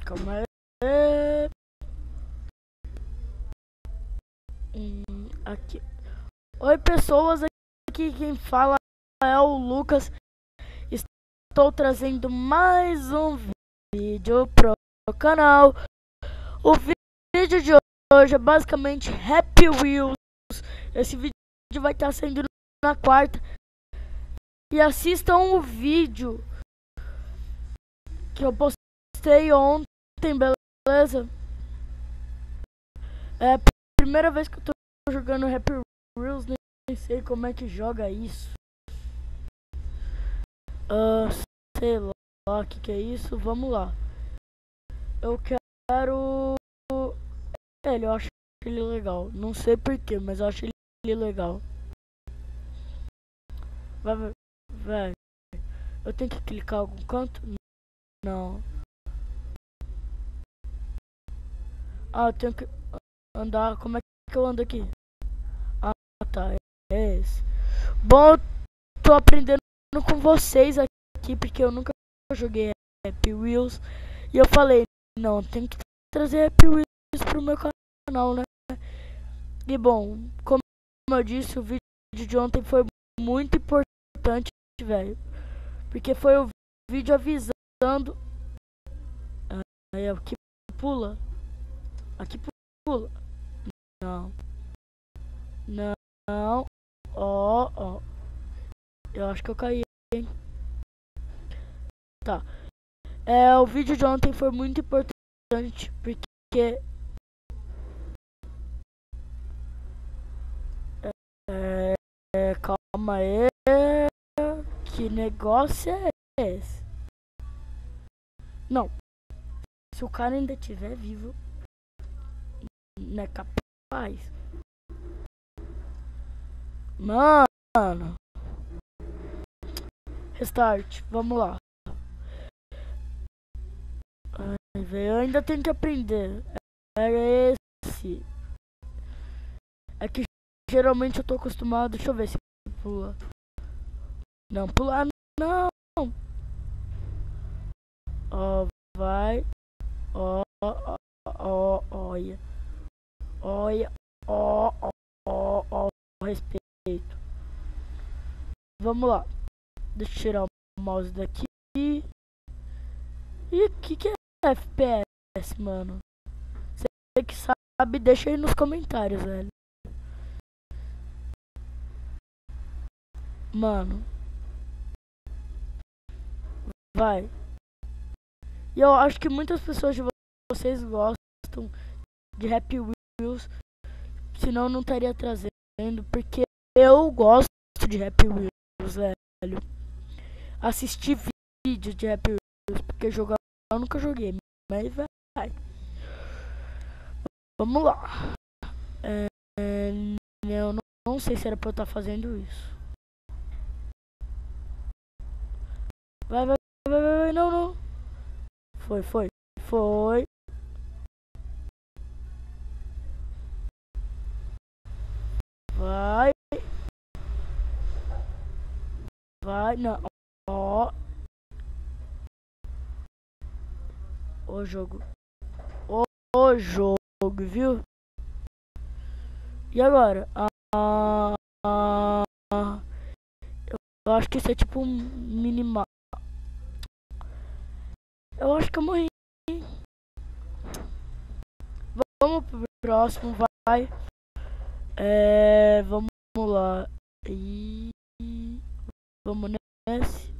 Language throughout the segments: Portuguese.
Calma aí. Aqui. Oi, pessoas. Aqui quem fala é o Lucas. Estou trazendo mais um vídeo pro canal. O vídeo de hoje é basicamente Happy Wheels. Esse vídeo vai estar saindo na quarta. E assistam o vídeo que eu postei ontem, beleza? É a primeira vez que eu tô jogando Happy Wheels, nem sei como é que joga isso. Sei lá, o que é isso? Vamos lá. Eu quero ele, eu acho ele legal. Não sei porquê, mas eu acho ele legal. Vai. Eu tenho que clicar em algum canto? Não. Eu tenho que andar. Como é que eu ando aqui? Tá. É esse. Bom, eu tô aprendendo com vocês aqui, porque eu nunca joguei Happy Wheels. E eu falei, não, tem que trazer Happy Wheels pro meu canal, né? E bom, como eu disse, o vídeo de ontem foi muito importante, velho. Porque foi o vídeo avisando. Aí aqui pula. Aqui pula. Não. Não. Ó. Eu acho que eu caí, hein? Tá. O vídeo de ontem foi muito importante porque calma aí. Que negócio é esse? Não. Se o cara ainda estiver vivo, não é capaz. Mano. Restart. Vamos lá. Ai, velho, eu ainda tenho que aprender. Era esse. É que geralmente eu tô acostumado. Deixa eu ver se pula. Não, pular não. Ó, vai. Ó, olha. Olha. Ó, respeito. Vamos lá. Deixa eu tirar o mouse daqui. E o que é FPS, mano? Você que sabe, deixa aí nos comentários, velho. Mano. Vai. E eu acho que muitas pessoas de vocês gostam de Happy Wheels. Senão eu não estaria trazendo. Porque eu gosto de Happy Wheels, velho. Assistir vídeos de Happy Wheels. Porque jogar eu nunca joguei. Mas vai. Vamos lá. Eu não sei se era pra eu estar fazendo isso. Vai. Não. Foi. Vai, não. Ó. O jogo. O jogo, viu? E agora? Eu acho que isso é tipo um minimal. Eu acho que eu morri. Vamos pro próximo, vai. Vamos lá. E vamos nesse.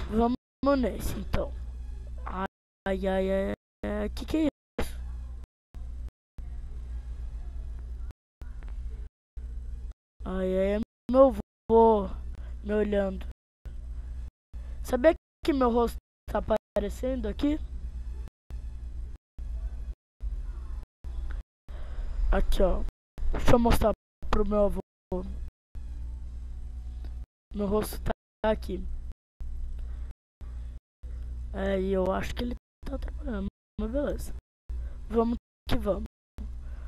Vamos nesse, então. Ai. Que é isso? Ai, meu vô me olhando. Sabia que meu rosto tá aparecendo aqui? Aqui, ó. Deixa eu mostrar pro meu avô. Meu rosto tá aqui. E eu acho que ele tá trabalhando. Mas beleza. Vamos que vamos.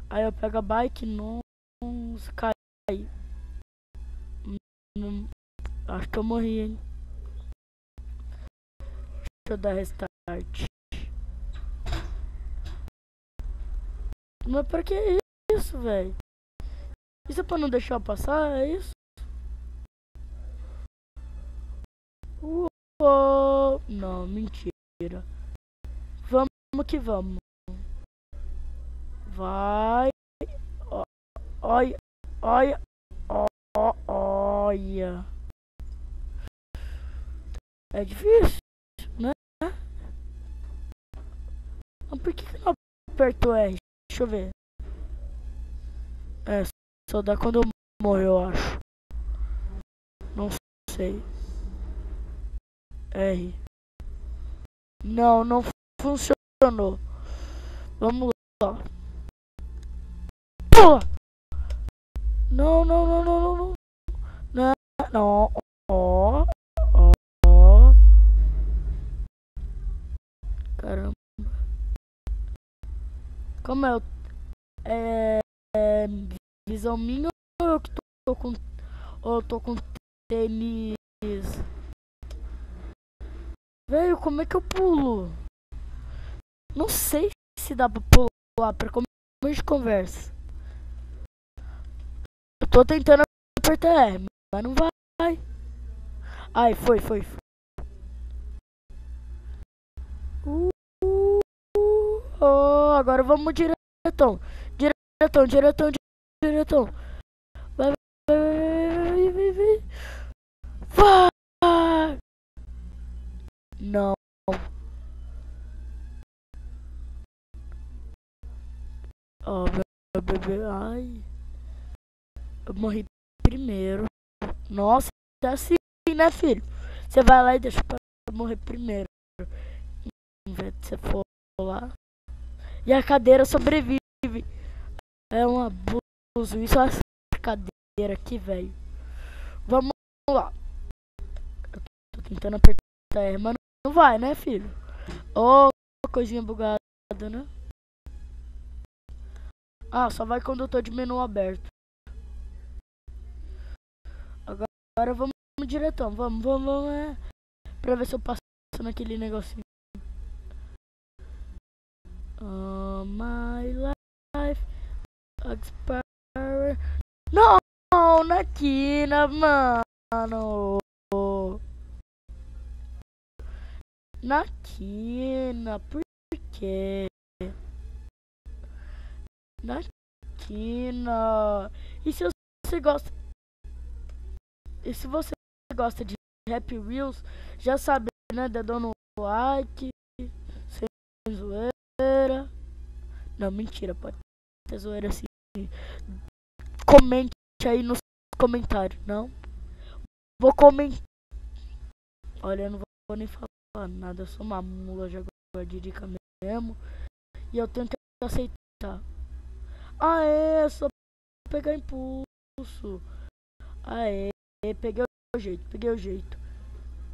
Aí eu pego a bike, não cai. Acho que eu morri, hein? eu dar restart. Mas pra que isso, velho? Isso é pra não deixar eu passar? É isso? Uou. Não, mentira. Vamos que vamos. Vai. Ó, olha. Olha. Olha. É difícil, né? Mas por que não aperto R? Deixa eu ver. É, só dá quando eu morro, eu acho. Não sei. R. Não, não funcionou. Vamos lá. Pula! Não, não, não, não, não, não. Não, não. Ó, ó. Caramba. Como é? É visão minha ou eu que tô com. Ou eu tô com tênis? Velho, como é que eu pulo? Não sei se dá pra pular pra como a gente conversa. Eu tô tentando apertar R, mas não vai. Ai, foi. Oh, agora vamos diretão. Diretão. Vai. Vai. Não. Oh, meu bebê. Ai. Eu morri primeiro. Nossa, é assim, né, filho? Você vai lá e deixa pra morrer primeiro. Em vez de você for lá. E a cadeira sobrevive. É um abuso. Isso é essa cadeira aqui, velho. Vamos lá. Eu tô tentando apertar R, mas não vai, né, filho? Ô, coisinha bugada, né? Ah, só vai quando eu tô de menu aberto. Agora vamos diretão. Vamos, pra ver se eu passo naquele negocinho. My life expire. Não, na quina, mano. Na quina, por quê? Na quina. E se você gosta. E se você gosta de Happy Wheels, já sabe, né? Dando like, sem zoeira. Não, mentira, pode ter zoeira assim. Comente aí nos comentários, não? Vou comentar. Olha, eu não vou nem falar nada, eu sou uma mula jaguardirica mesmo. E eu tenho que aceitar. Ah, é, só pegar impulso. Ah, é, peguei o jeito.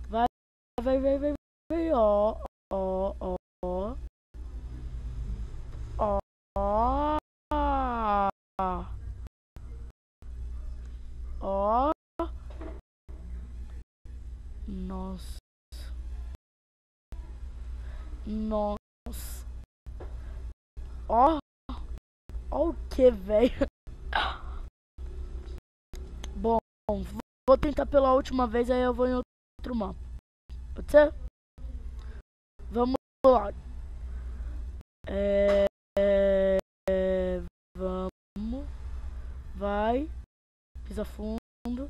Vai, ó, ó, ó, ó, ó, ó, nossa, ó, ó o que, velho? Bom, vou tentar pela última vez, aí eu vou em outro mapa. Pode ser? Vamos lá. Vamos. Vai. Pisa fundo.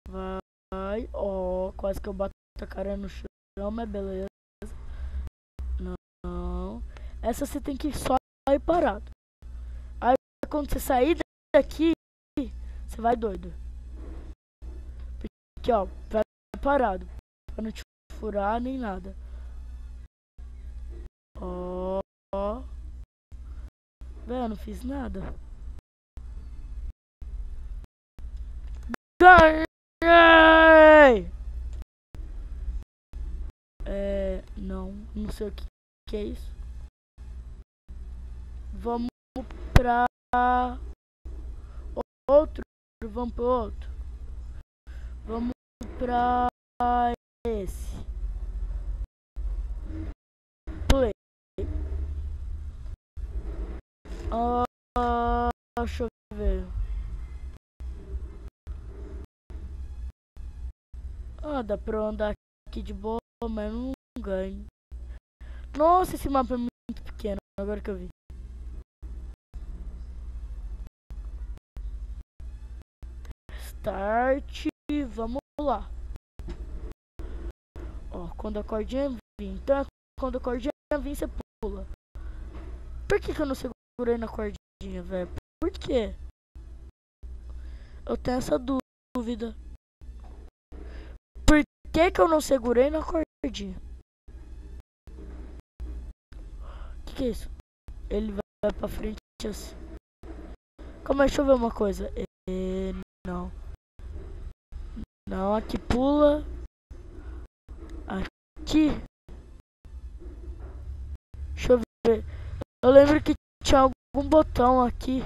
Vai. Ó, quase que eu bato a cara no chão, mas beleza. Não. Essa você tem que só ir parado. Aí quando você sair daqui, você vai doido. Porque, ó, vai parado. Pra não te furar nem nada. Ó. Velho, eu não fiz nada. Ganhei! Não sei o que é isso. Vamos pra outro. Vamos pro outro. Vamos pra esse. Deixa eu ver. Dá pra eu andar aqui de boa, mas não ganho. Nossa, esse mapa é muito pequeno, agora que eu vi. Start, vamos lá. Ó, quando a cordinha vir, então quando a cordinha vir, você pula. Por que eu não segurei na cordinha, velho? Por quê? Eu tenho essa dúvida. Por que eu não segurei na cordinha? Que é isso? Ele vai pra frente assim. Calma aí, deixa eu ver uma coisa. Não. Não, aqui pula. Aqui. Deixa eu ver. Eu lembro que tinha algum botão aqui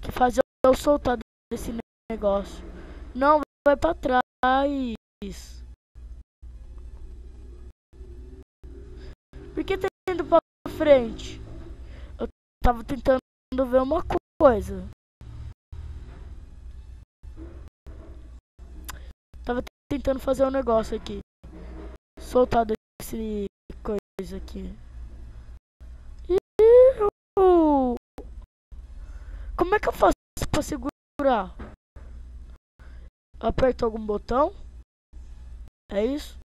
que fazia eu soltar desse negócio. Não, vai pra trás. Por que tá indo pra frente? Eu tava tentando ver uma coisa. Tava tentando fazer um negócio aqui. Soltar desse coisa aqui. Como é que eu faço pra segurar? Aperto algum botão? É isso?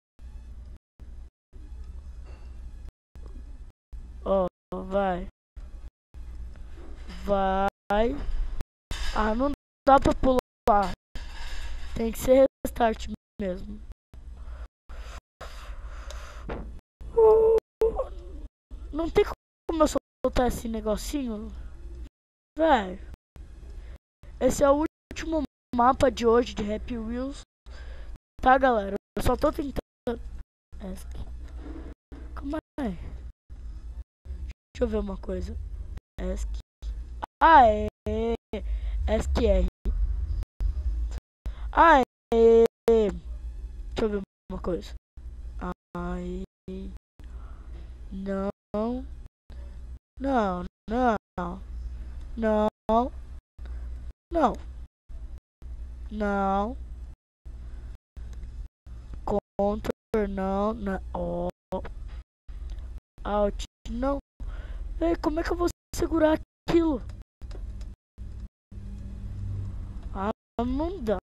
Ó, vai. Vai. Não dá pra pular. Tem que ser restart mesmo. Não tem como eu soltar esse negocinho? Véi. Esse é o último mapa de hoje de Happy Wheels. Tá, galera? Eu só tô tentando... Como é? Deixa eu ver uma coisa. SQR. Deixa eu ver uma coisa. Não. Control, não. Alt, não. Ei, como é que eu vou segurar aquilo? Não dá.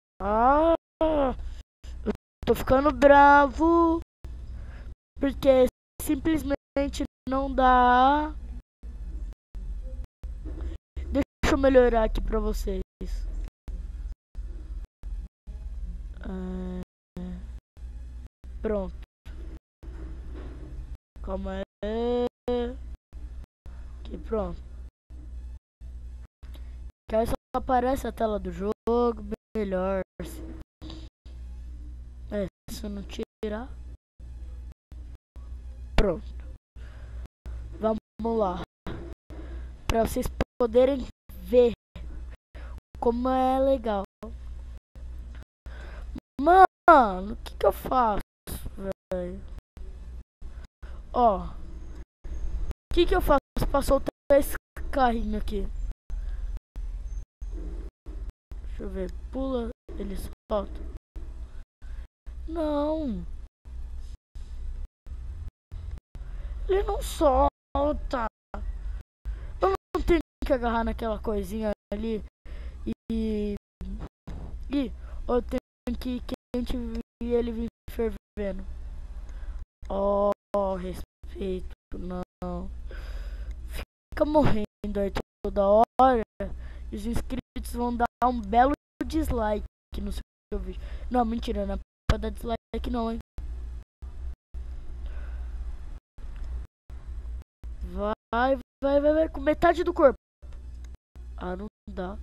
Eu tô ficando bravo. Porque simplesmente não dá. Deixa eu melhorar aqui pra vocês. Pronto. Calma aí. Aqui, pronto. Que aí só aparece a tela do jogo. Melhor. Se eu não tirar. Pronto. Vamos lá. Pra vocês poderem ver como é legal. Mano, o que eu faço, velho? Ó. O que eu faço pra soltar esse carrinho aqui? Deixa eu ver. Pula, ele solta. Não. Ele não solta. Eu não tenho que agarrar naquela coisinha ali. Eu tenho que quente e ele vir fervendo. Respeito, não. Fica morrendo aí toda hora. E os inscritos vão dar um belo dislike no seu vídeo. Não, mentira, não é pra dar dislike não, hein. Vai com metade do corpo. Não dá.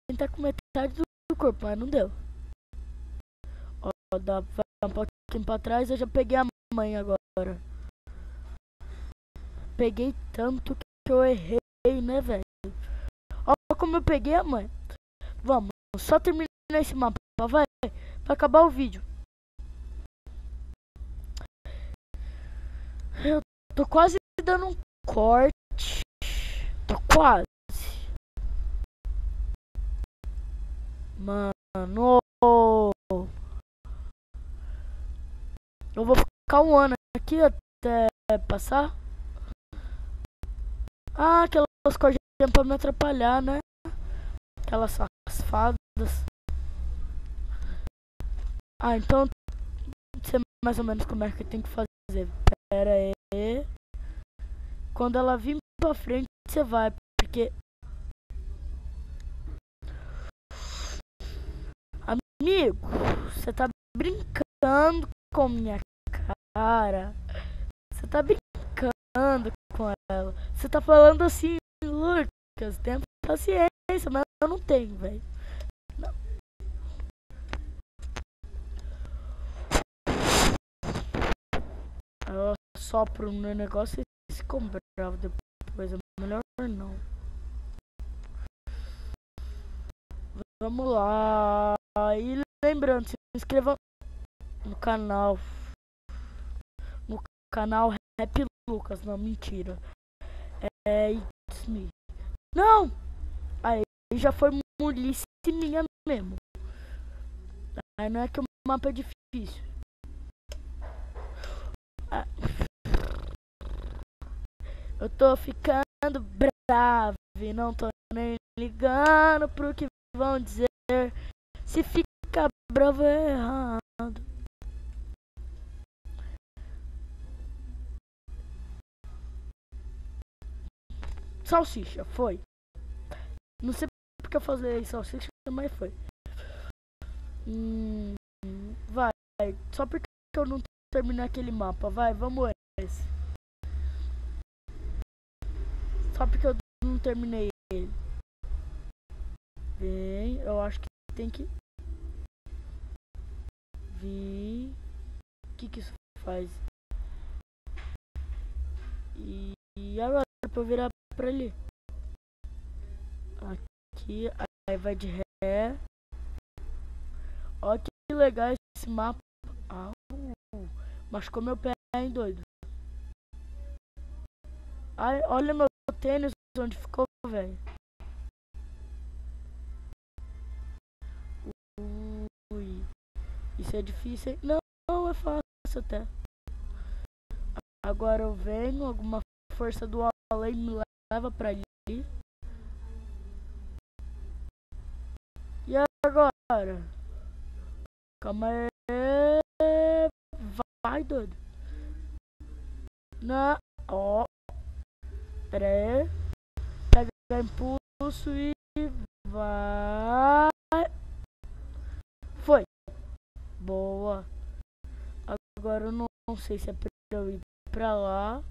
Tentar com metade do corpo, mas não deu. Dá um pouquinho pra trás, eu já peguei a mãe agora. Peguei tanto que eu errei, né, velho? Como eu peguei a mãe. Vamos, só terminar esse mapa, vai acabar o vídeo. Eu Tô quase dando um corte. Tô quase. Mano. Eu vou ficar um ano aqui até passar. Ah, aquelas cordinhas pra me atrapalhar, né? Aquelas safadas. Ah, então sei mais ou menos como é que tem que fazer. Pera aí. Quando ela vir pra frente, você vai. Porque... Amigo, você tá brincando com minha cara. Você tá brincando com ela. Você tá falando assim, Lucas, tenha paciência, mas eu não tenho, velho. Eu sopro no negócio e se comprava depois. É melhor não. Vamos lá. E lembrando, se inscreva no canal. No canal Rap Lucas. Não, mentira. É It's Me. Não! Aí já foi mulice minha mesmo. Aí não é que o mapa é difícil. Eu tô ficando bravo e não tô nem ligando pro que vão dizer. Se ficar bravo é errado. Salsicha, foi. Não sei porque eu falei salsicha, mas foi. Vai, só porque eu não terminei aquele mapa. Vai, vamos esse. Só porque eu não terminei ele. Vem, eu acho que tem que vir. O que isso faz? E agora pra eu virar pra ali. Aqui, aí vai de ré. Olha que legal esse mapa. Machucou meu pé, hein, doido. Ai, olha meu tênis onde ficou, velho. Ui, isso é difícil, hein? Não, é fácil até. Agora eu venho, alguma força do além me leva pra ali. E agora? Calma aí. Vai, doido. Ó. Pera aí. Pega impulso e vai. Foi. Boa. Agora eu não sei se é pra eu ir pra lá.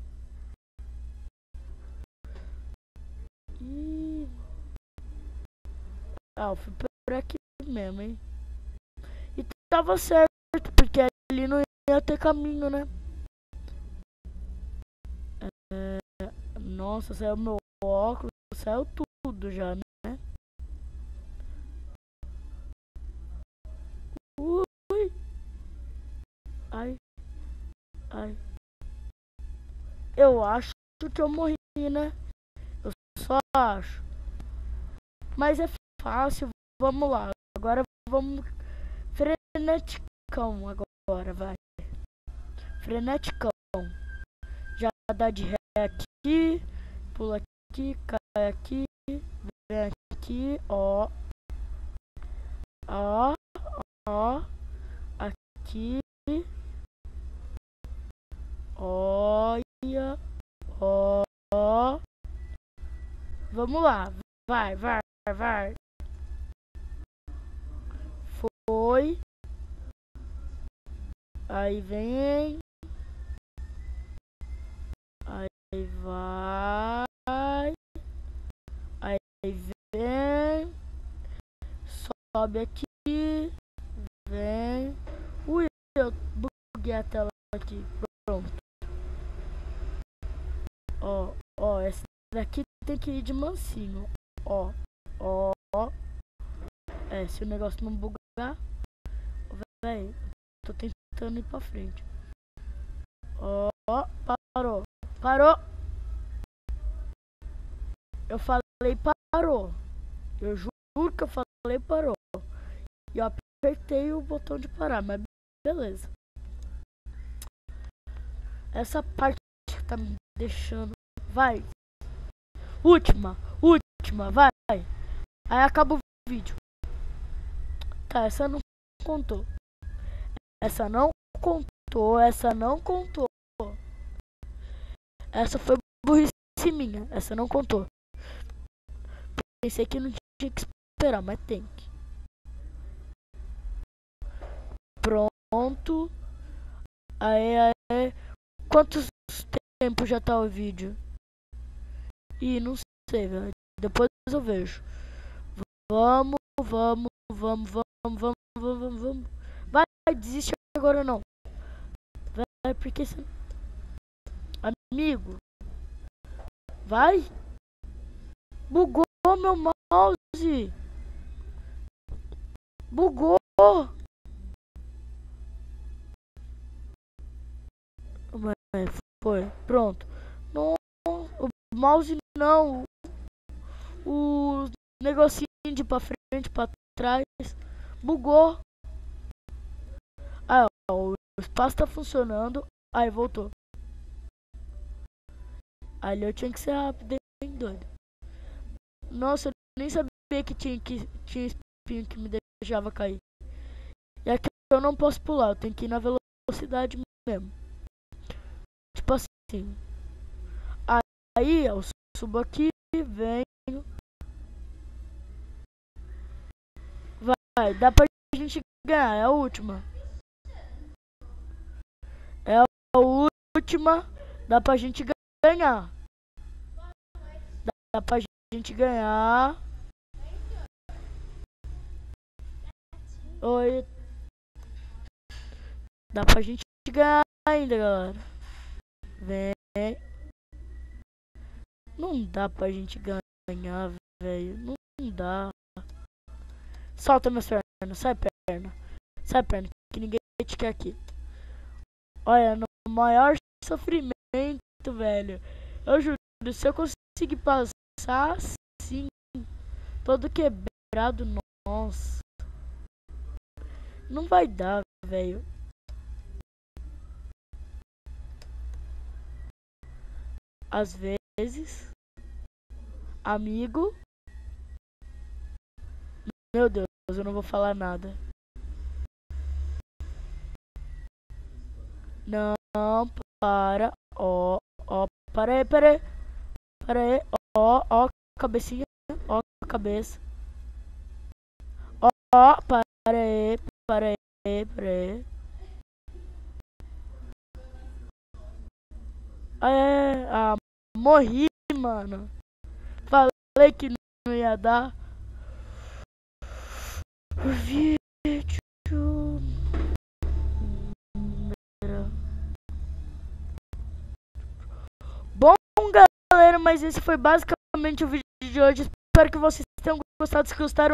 Eu fui por aqui mesmo, hein? E tava certo, porque ali não ia ter caminho, né? Nossa, saiu meu óculos, saiu tudo já, né? Ui. Ai. Eu acho que eu morri, né? Eu só acho. Mas é fácil, vamos lá. Agora vamos freneticão agora, vai. Freneticão. Já dá de ré aqui, pula aqui, cai aqui, vem aqui, ó. Aqui. Olha, ó. Vamos lá, vai. Foi. Aí vem. Aí vai. Aí vem. Sobe aqui. Vem. Ui, eu buguei a tela aqui. Pronto. Ó, essa daqui tem que ir de mansinho. Ó. Se o negócio não bugar. Véi, tô tentando ir pra frente. Ó, parou. Parou. Eu falei parou. Eu juro que eu falei parou. E eu apertei o botão de parar, mas beleza. Essa parte tá me deixando... Vai. Última, vai. Aí acaba o vídeo. Tá, essa não contou. Essa não contou. Essa foi burrice minha. Essa não contou. Pensei que não tinha que esperar, mas tem que. Pronto. Aí. Quantos tempo já tá o vídeo? Ih, não sei, velho. Depois eu vejo. Vamos. Vai, desiste agora não. Vai, porque você... Amigo. Vai. Bugou meu mouse. Bugou. Foi. Pronto. Não, o mouse não. O negocinho de pra frente, pra trás. Bugou. Ah, o espaço tá funcionando. Aí voltou. Ali eu tinha que ser rápido, hein, doido. Nossa, eu nem sabia que tinha espinho que me deixava cair. E aqui eu não posso pular, eu tenho que ir na velocidade mesmo. Tipo assim. Aí eu subo aqui, venho. Vai, dá pra gente ganhar, é a última. É a última, dá pra gente ganhar. Dá pra gente ganhar. Oi. Dá pra gente ganhar ainda, galera. Vem. Não dá pra gente ganhar, velho. Não dá. Solta minhas pernas. Sai perna. Sai perna. Que ninguém te quer aqui. Olha, no maior sofrimento, velho. Eu juro, se eu conseguir passar assim, todo quebrado, nossa. Não vai dar, velho. Às vezes, amigo. Meu Deus, eu não vou falar nada. Não, para. Ó, para aí. Ó, cabecinha. Ó, cabeça. Ó, para aí. Morri, mano. Falei que não ia dar. O vídeo. Bom, galera, mas esse foi basicamente o vídeo de hoje. Espero que vocês tenham gostado. Se gostaram,